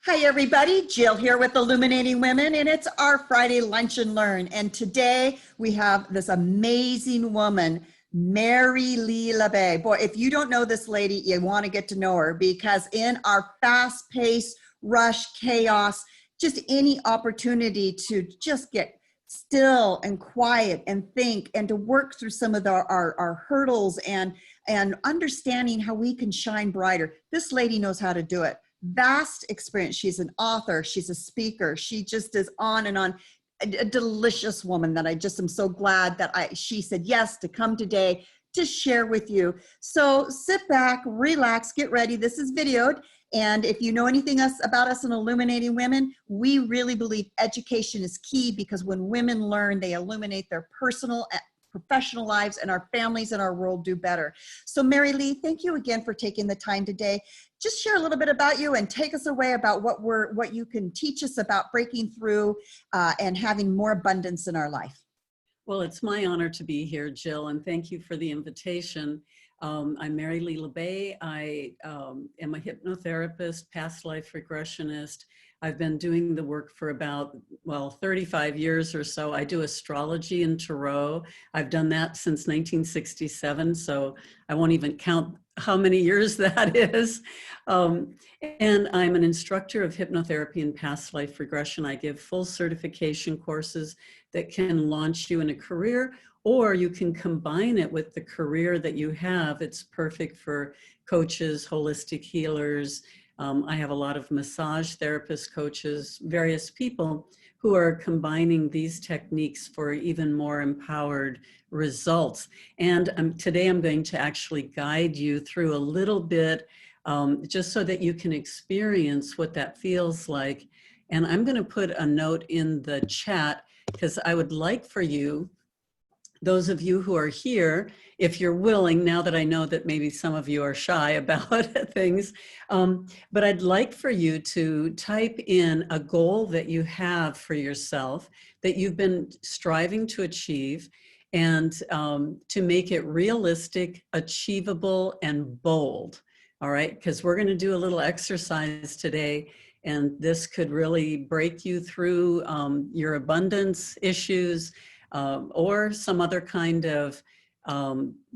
Hi everybody, Jill here with Illuminating Women, and it's our Friday Lunch and Learn. And today we have this amazing woman, Mary Lee Labay. Boy, if you don't know this lady, you want to get to know her, because in our fast-paced rush, chaos, just any opportunity to just get still and quiet and think and to work through some of our hurdles and understanding how we can shine brighter. This lady knows how to do it. Vast experience. She's an author. She's a speaker. She just is on and on. A delicious woman that I just am so glad that she said yes to come today to share with you. So sit back, relax, get ready. This is videoed. And if you know anything about us in Illuminating Women, we really believe education is key, because when women learn, they illuminate their personal and professional lives, and our families and our world do better. So Mary Lee, thank you again for taking the time today. Just share a little bit about you and take us away about what you can teach us about breaking through and having more abundance in our life. Well, it's my honor to be here, Jill, and thank you for the invitation. I'm Mary Lee Labay. I am a hypnotherapist, past life regressionist. I've been doing the work for about, 35 years or so. I do astrology and tarot. I've done that since 1967, so I won't even count how many years that is. And I'm an instructor of hypnotherapy and past life regression. I give full certification courses that can launch you in a career, or you can combine it with the career that you have. It's perfect for coaches, holistic healers. I have a lot of massage therapists, coaches, various people who are combining these techniques for even more empowered results. And today I'm going to actually guide you through a little bit, just so that you can experience what that feels like. And I'm going to put a note in the chat, because I would like for you, those of you who are here, if you're willing, now that I know that maybe some of you are shy about things, but I'd like for you to type in a goal that you have for yourself, that you've been striving to achieve, and to make it realistic, achievable, and bold. All right, because we're going to do a little exercise today, and this could really break you through your abundance issues, or some other kind of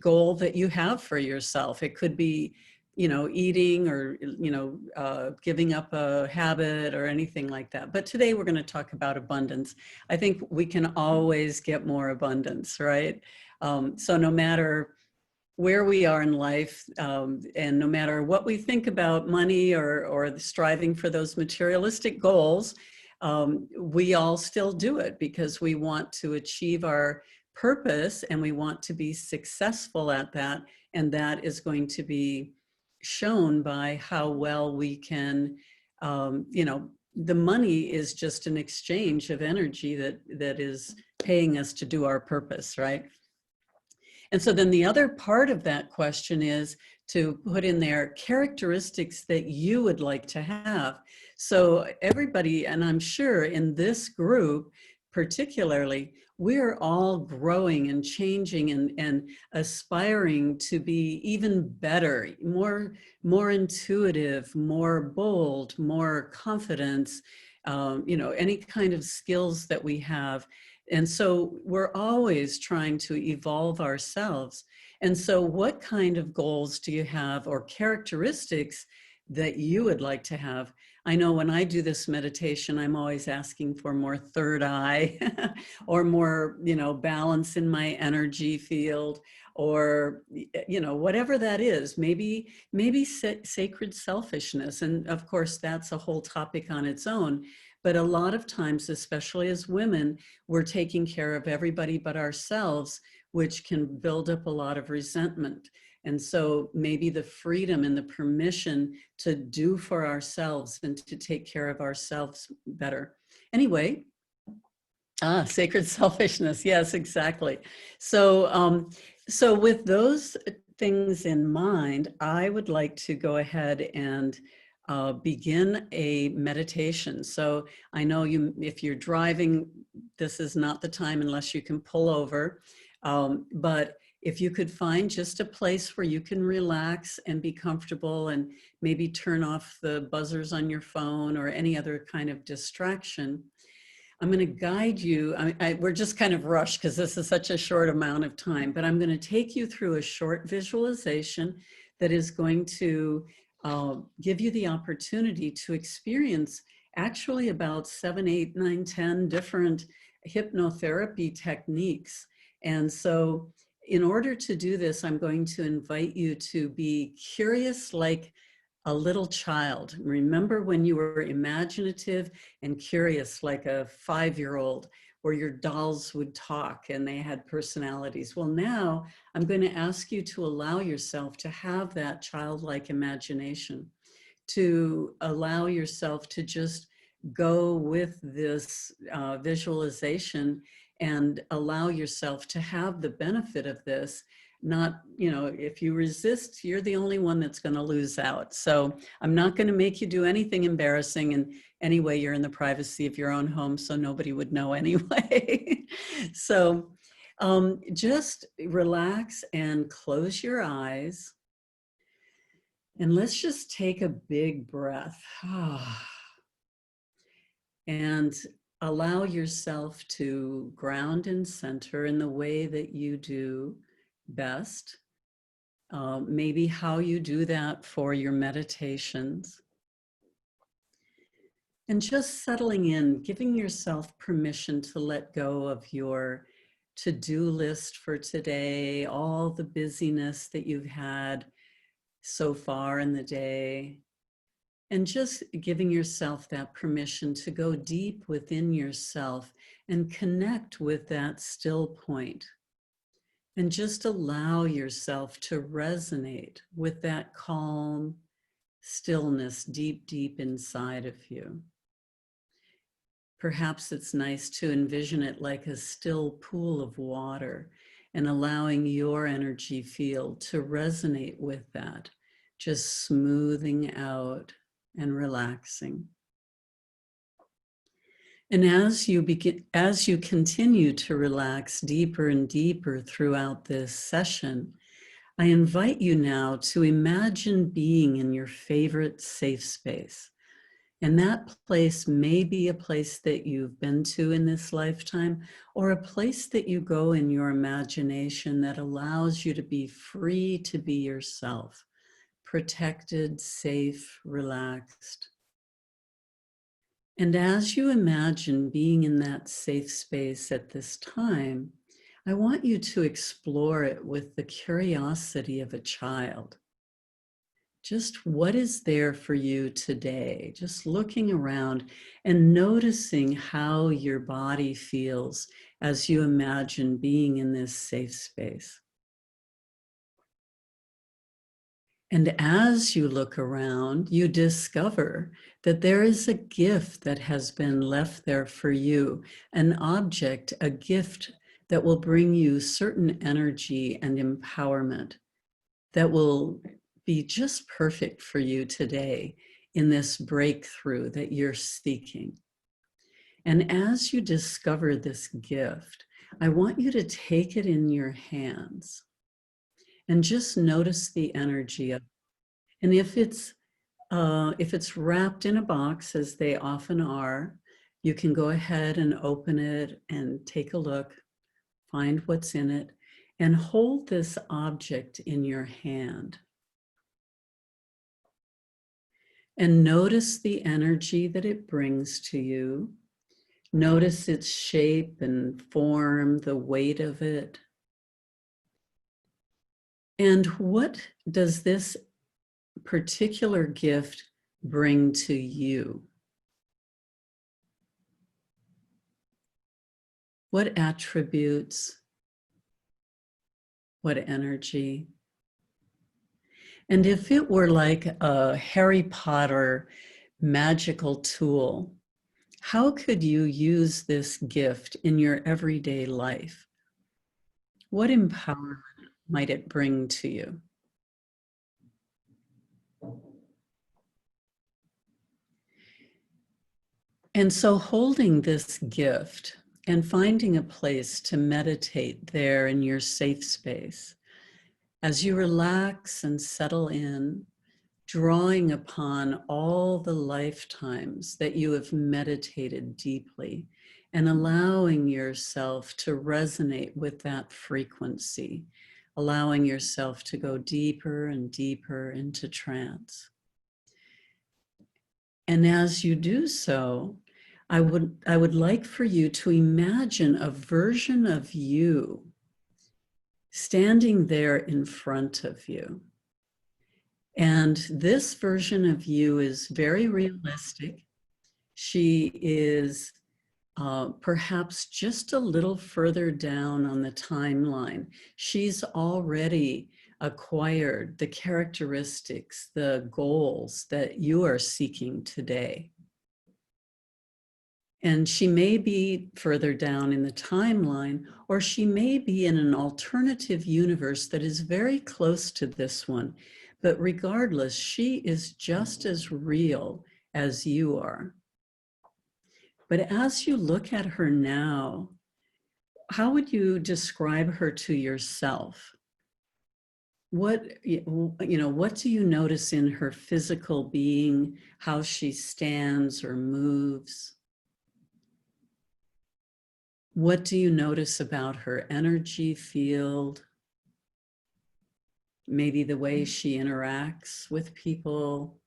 goal that you have for yourself. It could be, eating, or, giving up a habit or anything like that. But today we're going to talk about abundance. I think we can always get more abundance, right? So no matter where we are in life, and no matter what we think about money or striving for those materialistic goals, we all still do it because we want to achieve our purpose and we want to be successful at that. And that is going to be shown by how well we can, the money is just an exchange of energy that is paying us to do our purpose, right? And so then the other part of that question is to put in there characteristics that you would like to have. So everybody, and I'm sure in this group particularly, we're all growing and changing and aspiring to be even better, more intuitive, more bold, more confidence, any kind of skills that we have. And so we're always trying to evolve ourselves. And so what kind of goals do you have, or characteristics that you would like to have? I know when I do this meditation, I'm always asking for more third eye or more, balance in my energy field, or, whatever that is, maybe sacred selfishness. And of course, that's a whole topic on its own. But a lot of times, especially as women, we're taking care of everybody but ourselves, which can build up a lot of resentment. And so maybe the freedom and the permission to do for ourselves and to take care of ourselves better. Anyway, sacred selfishness. Yes, exactly. So, so with those things in mind, I would like to go ahead and begin a meditation. So I know if you're driving, this is not the time unless you can pull over. But if you could find just a place where you can relax and be comfortable and maybe turn off the buzzers on your phone or any other kind of distraction, I'm going to guide you. We're just kind of rushed because this is such a short amount of time, but I'm going to take you through a short visualization that is going to give you the opportunity to experience actually about 7, 8, 9, 10 different hypnotherapy techniques. And so in order to do this, I'm going to invite you to be curious like a little child. Remember when you were imaginative and curious like a 5-year-old, where your dolls would talk and they had personalities. Well, now I'm going to ask you to allow yourself to have that childlike imagination, to allow yourself to just go with this visualization and allow yourself to have the benefit of this. Not, if you resist, you're the only one that's going to lose out. So I'm not going to make you do anything embarrassing. And anyway, you're in the privacy of your own home, so nobody would know anyway. So just relax and close your eyes. And let's just take a big breath. And allow yourself to ground and center in the way that you do best. Maybe how you do that for your meditations. And just settling in, giving yourself permission to let go of your to-do list for today, all the busyness that you've had so far in the day. And just giving yourself that permission to go deep within yourself and connect with that still point. And just allow yourself to resonate with that calm stillness deep, deep inside of you. Perhaps it's nice to envision it like a still pool of water and allowing your energy field to resonate with that, just smoothing out and relaxing. And as you continue to relax deeper and deeper throughout this session, I invite you now to imagine being in your favorite safe space. And that place may be a place that you've been to in this lifetime, or a place that you go in your imagination that allows you to be free to be yourself, protected, safe, relaxed. And as you imagine being in that safe space at this time, I want you to explore it with the curiosity of a child. Just what is there for you today? Just looking around and noticing how your body feels as you imagine being in this safe space. And as you look around, you discover that there is a gift that has been left there for you, an object, a gift that will bring you certain energy and empowerment that will be just perfect for you today in this breakthrough that you're seeking. And as you discover this gift, I want you to take it in your hands and just notice the energy of it. And if it's wrapped in a box, as they often are, you can go ahead and open it and take a look, find what's in it, and hold this object in your hand. And notice the energy that it brings to you. Notice its shape and form, the weight of it. And what does this particular gift bring to you? What attributes? What energy? And if it were like a Harry Potter magical tool, how could you use this gift in your everyday life? What empowerment might it bring to you? And so holding this gift, and finding a place to meditate there in your safe space. As you relax and settle in, drawing upon all the lifetimes that you have meditated deeply and allowing yourself to resonate with that frequency, allowing yourself to go deeper and deeper into trance. And as you do so, I would like for you to imagine a version of you standing there in front of you. And this version of you is very realistic. She is perhaps just a little further down on the timeline. She's already acquired the characteristics, the goals that you are seeking today. And she may be further down in the timeline, or she may be in an alternative universe that is very close to this one. But regardless, she is just as real as you are. But as you look at her now, how would you describe her to yourself? What do you notice in her physical being, how she stands or moves? What do you notice about her energy field? Maybe the way she interacts with people,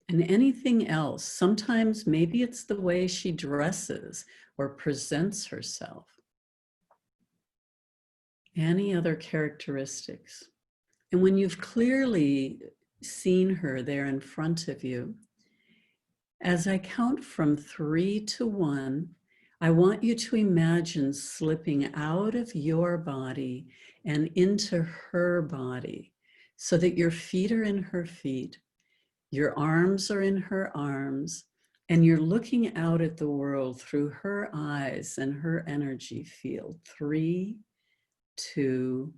and anything else. Sometimes maybe it's the way she dresses or presents herself. Any other characteristics. And when you've clearly seen her there in front of you, as I count from 3 to 1, I want you to imagine slipping out of your body and into her body so that your feet are in her feet, your arms are in her arms, and you're looking out at the world through her eyes and her energy field. 3, 2,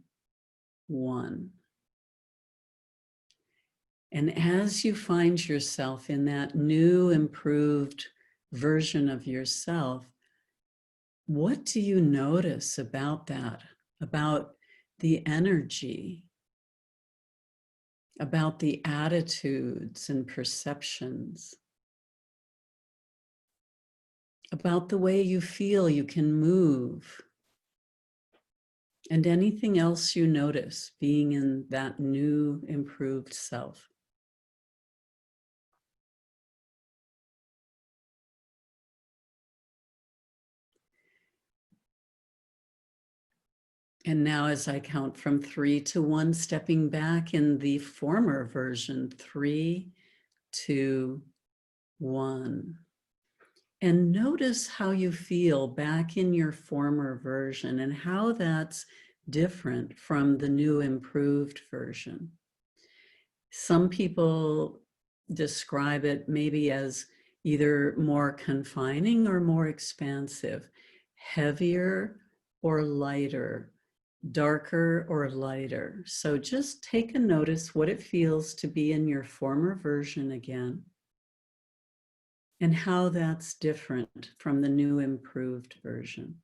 1. And as you find yourself in that new, improved version of yourself, what do you notice about that, about the energy, about the attitudes and perceptions, about the way you feel you can move, and anything else you notice being in that new, improved self? And now as I count from 3 to 1, stepping back in the former version, 3, 2, 1. And notice how you feel back in your former version and how that's different from the new improved version. Some people describe it maybe as either more confining or more expansive, heavier or lighter, darker or lighter. So just take a notice what it feels to be in your former version again, and how that's different from the new improved version.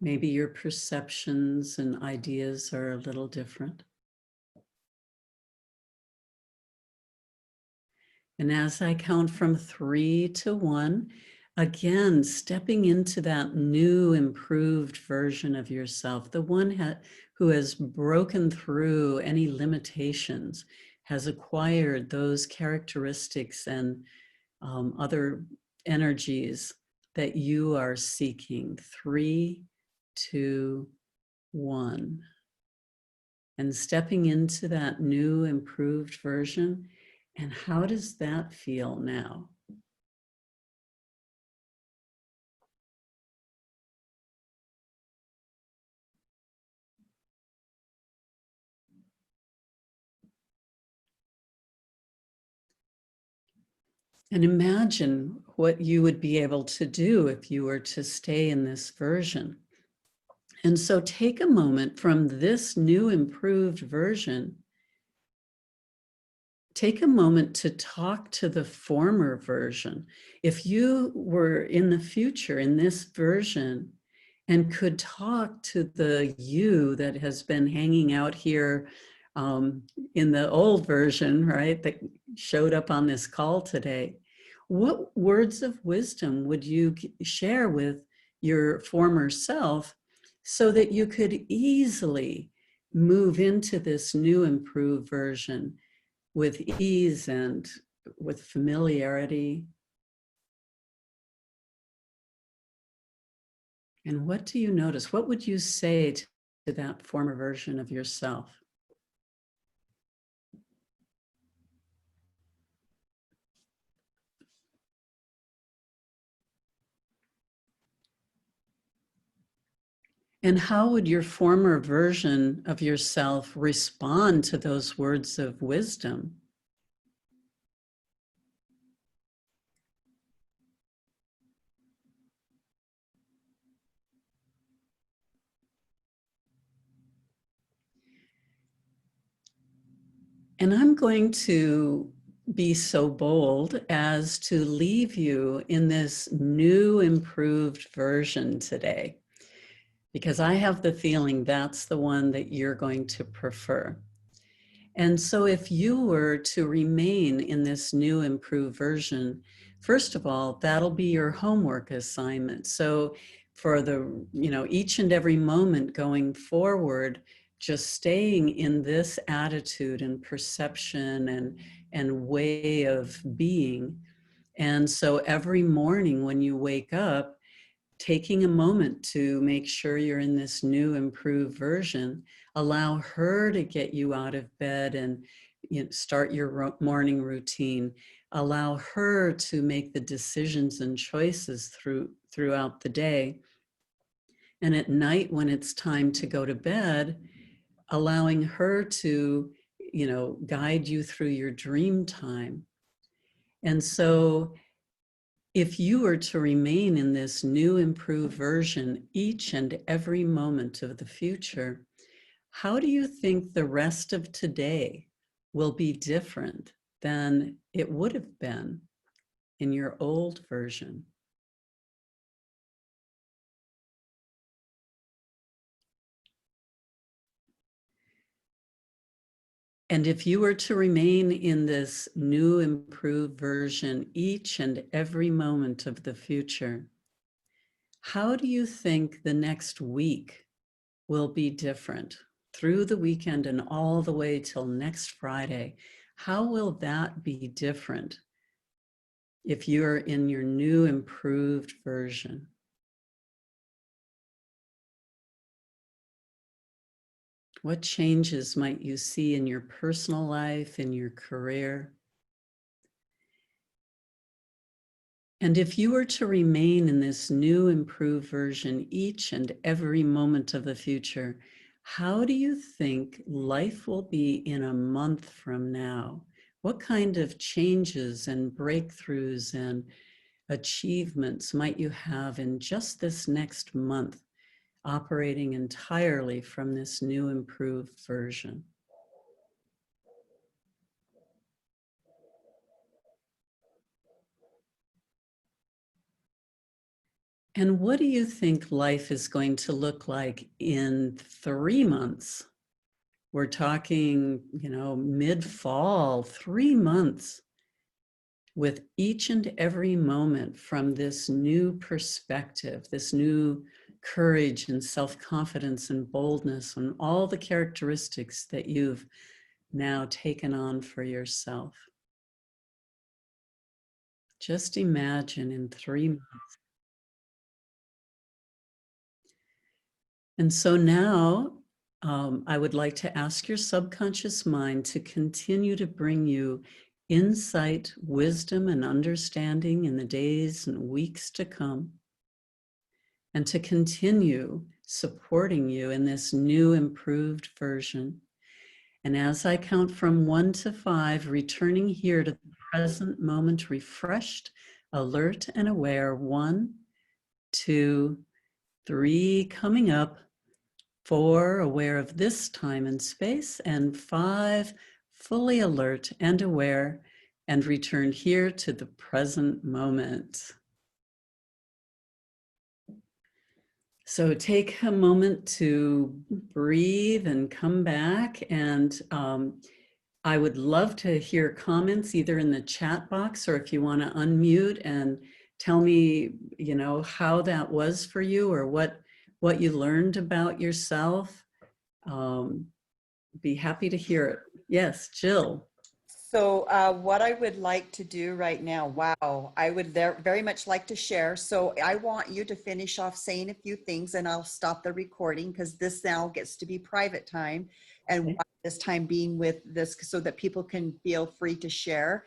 Maybe your perceptions and ideas are a little different. And as I count from 3 to 1, again, stepping into that new, improved version of yourself, the one who has broken through any limitations, has acquired those characteristics and other energies that you are seeking. 3, 2, 1. And stepping into that new, improved version. And how does that feel now? And imagine what you would be able to do if you were to stay in this version. And so take a moment from this new improved version take a moment to talk to the former version. If you were in the future, in this version, and could talk to the you that has been hanging out here in the old version, right, that showed up on this call today, what words of wisdom would you share with your former self so that you could easily move into this new improved version with ease and with familiarity? And what do you notice? What would you say to that former version of yourself? And how would your former version of yourself respond to those words of wisdom? And I'm going to be so bold as to leave you in this new improved version today, because I have the feeling that's the one that you're going to prefer. And so if you were to remain in this new improved version, first of all, that'll be your homework assignment. So for the, each and every moment going forward, just staying in this attitude and perception and way of being. And so every morning when you wake up, taking a moment to make sure you're in this new improved version, allow her to get you out of bed and start your morning routine. Allow her to make the decisions and choices throughout the day. And at night when it's time to go to bed, allowing her to, guide you through your dream time. And so if you were to remain in this new improved version each and every moment of the future, how do you think the rest of today will be different than it would have been in your old version? And if you were to remain in this new improved version each and every moment of the future, how do you think the next week will be different through the weekend and all the way till next Friday? How will that be different if you're in your new improved version? What changes might you see in your personal life, in your career? And if you were to remain in this new improved version each and every moment of the future, how do you think life will be in a month from now? What kind of changes and breakthroughs and achievements might you have in just this next month, operating entirely from this new improved version? And what do you think life is going to look like in 3 months? We're talking, mid-fall, 3 months, with each and every moment from this new perspective, this new courage and self-confidence and boldness and all the characteristics that you've now taken on for yourself. Just imagine in 3 months. And so now I would like to ask your subconscious mind to continue to bring you insight, wisdom, and understanding in the days and weeks to come, and to continue supporting you in this new improved version. And as I count from 1 to 5, returning here to the present moment, refreshed, alert, and aware. 1, 2, 3, coming up. 4, aware of this time and space. And 5, fully alert and aware, and return here to the present moment. So take a moment to breathe and come back. And I would love to hear comments either in the chat box, or if you want to unmute and tell me, you know, how that was for you, or what you learned about yourself. Be happy to hear it. Yes, Jill. So what I would like to do right now, wow, I would very much like to share. So I want you to finish off saying a few things, and I'll stop the recording because this now gets to be private time. And Okay. this time being with this so that people can feel free to share.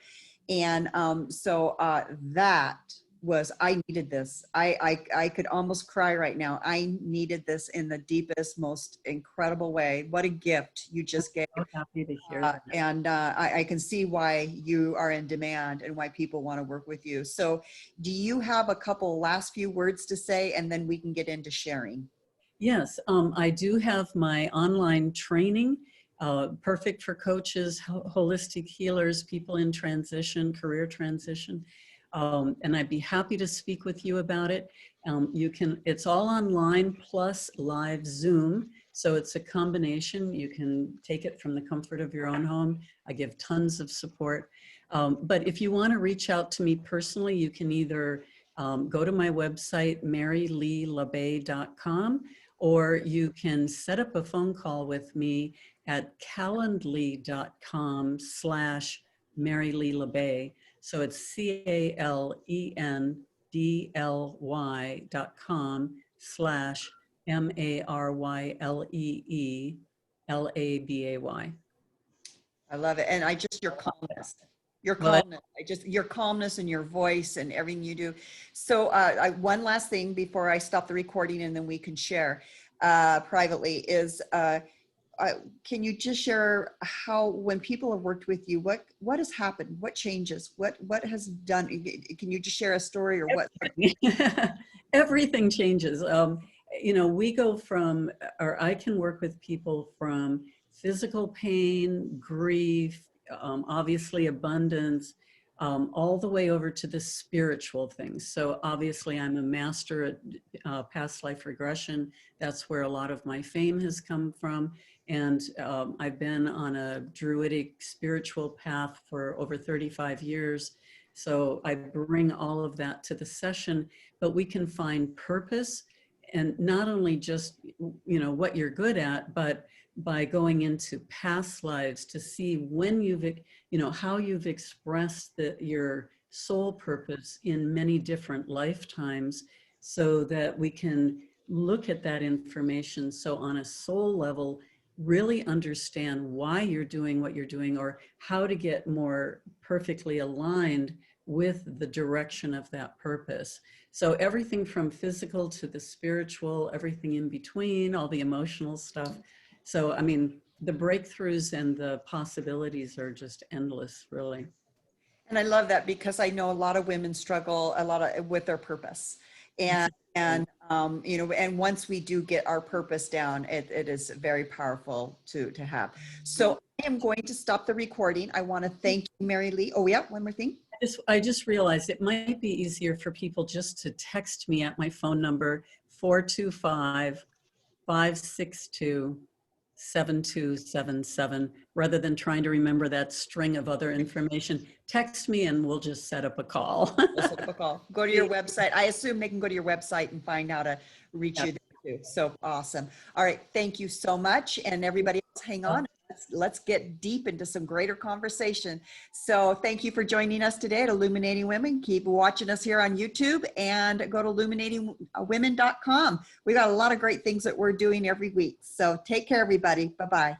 And that was, I needed this. I could almost cry right now. I needed this in the deepest, most incredible way. What a gift you just gave. So happy to hear that. I can see why you are in demand and why people want to work with you. So do you have a couple last few words to say, and then we can get into sharing? Yes, I do have my online training, perfect for coaches, holistic healers, people in transition, career transition. And I'd be happy to speak with you about it. It's all online plus live Zoom. So it's a combination. You can take it from the comfort of your own home. I give tons of support. But if you want to reach out to me personally, you can either go to my website, maryleelabay.com, or you can set up a phone call with me at calendly.com/MaryLeeLabay. So it's CALENDLY.com/MaryLeeLabay. I love it. And your calmness, What? your calmness and your voice and everything you do. So one last thing before I stop the recording and then we can share privately is, can you just share how, when people have worked with you, what has happened? What changes? What has done? Can you just share a story or what? Everything changes. You know, we go from, or I can work with people from physical pain, grief, obviously abundance, all the way over to the spiritual things. So obviously I'm a master at past life regression. That's where a lot of my fame has come from. And I've been on a druidic spiritual path for over 35 years. So I bring all of that to the session, but we can find purpose, and not only just, you know, what you're good at, but by going into past lives to see when you've, you know, how you've expressed your soul purpose in many different lifetimes, so that we can look at that information. So on a soul level, really understand why you're doing what you're doing, or how to get more perfectly aligned with the direction of that purpose. So everything from physical to the spiritual, everything in between, all the emotional stuff. So, I mean, the breakthroughs and the possibilities are just endless, really. And I love that because I know a lot of women struggle with their purpose. You know, and once we do get our purpose down, it is very powerful to have. So I am going to stop the recording. I want to thank you, Mary Lee. Oh yeah, one more thing. I just realized it might be easier for people just to text me at my phone number, 425-562-7277, rather than trying to remember that string of other information. Text me and we'll just set up a call. We'll set up a call. Go to your website. I assume they can go to your website and find how to reach you there too. So awesome. All right. Thank you so much. And everybody else, hang on. Let's get deep into some greater conversation. So thank you for joining us today at Illuminating Women. Keep watching us here on YouTube and go to illuminatingwomen.com. We got a lot of great things that we're doing every week. So take care, everybody. Bye-bye.